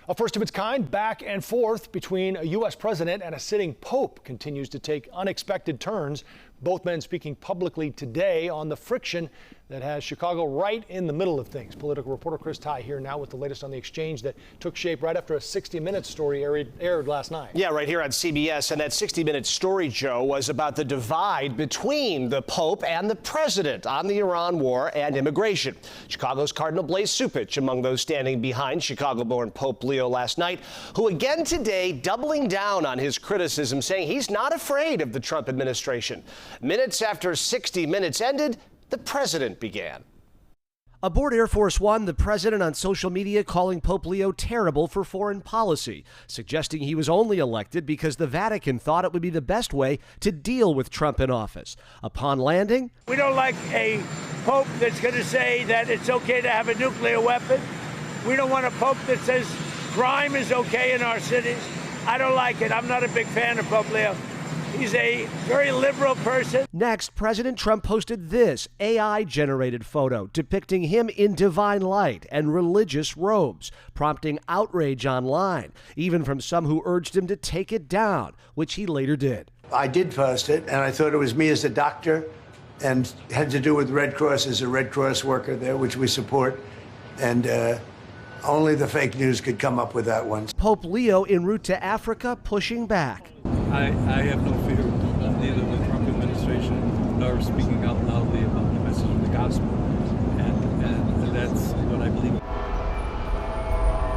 A first of its kind back and forth between a U.S. president and a sitting pope continues to take unexpected turns. Both men speaking publicly today on the friction that has Chicago right in the middle of things. Political reporter Chris Ty here now with the latest on the exchange that took shape right after a 60 Minutes story aired last night. Yeah, right here on CBS. And that 60 Minutes story, Joe, was about the divide between the Pope and the president on the Iran war and immigration. Chicago's Cardinal Blaise Cupich among those standing behind Chicago-born Pope Leo last night, who again today doubling down on his criticism, saying he's not afraid of the Trump administration. Minutes after 60 Minutes ended, the president began. Aboard Air Force One, the president on social media calling Pope Leo terrible for foreign policy, suggesting he was only elected because the Vatican thought it would be the best way to deal with Trump in office. Upon landing, we don't like a pope that's going to say that it's okay to have a nuclear weapon. We don't want a pope that says crime is okay in our cities. I don't like it. I'm not a big fan of Pope Leo. He's a very liberal person. Next, President Trump posted this AI-generated photo depicting him in divine light and religious robes, prompting outrage online, even from some who urged him to take it down, which he later did. I did post it, and I thought it was me as a doctor, and had to do with Red Cross as a Red Cross worker there, which we support, and only the fake news could come up with that one. Pope Leo en route to Africa pushing back. I have no fear of neither the Trump administration nor speaking out loudly about the message of the gospel. And that's what I believe.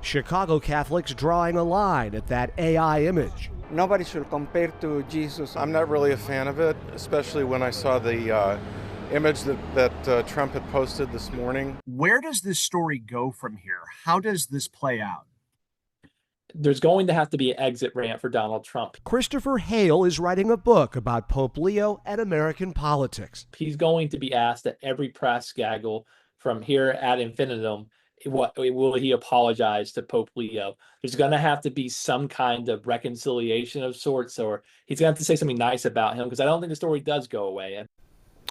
Chicago Catholics drawing a line at that AI image. Nobody should compare to Jesus. I'm not really a fan of it, especially when I saw the image that Trump had posted this morning. Where does this story go from here? How does this play out? There's going to have to be an exit ramp for Donald Trump. Christopher Hale is writing a book about Pope Leo and American politics. He's going to be asked at every press gaggle from here ad infinitum, will he apologize to Pope Leo? There's going to have to be some kind of reconciliation of sorts, or he's going to have to say something nice about him, because I don't think the story does go away.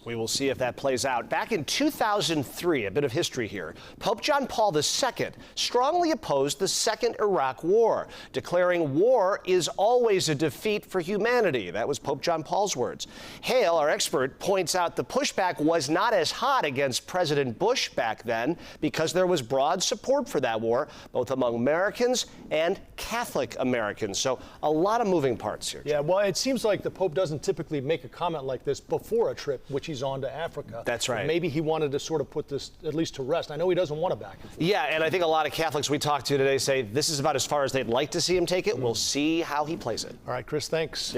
We will see if that plays out. Back in 2003, a bit of history here, Pope John Paul II strongly opposed the Second Iraq War, declaring war is always a defeat for humanity. That was Pope John Paul's words. Hale, our expert, points out the pushback was not as hot against President Bush back then because there was broad support for that war, both among Americans and Catholic Americans. So a lot of moving parts here. Yeah, well, it seems like the Pope doesn't typically make a comment like this before a trip, which he's on to Africa. That's right. Maybe he wanted to sort of put this at least to rest. I know he doesn't want it back. Yeah, and I think a lot of Catholics we talked to today say this is about as far as they'd like to see him take it. We'll see how he plays it. All right, Chris, thanks. Yeah.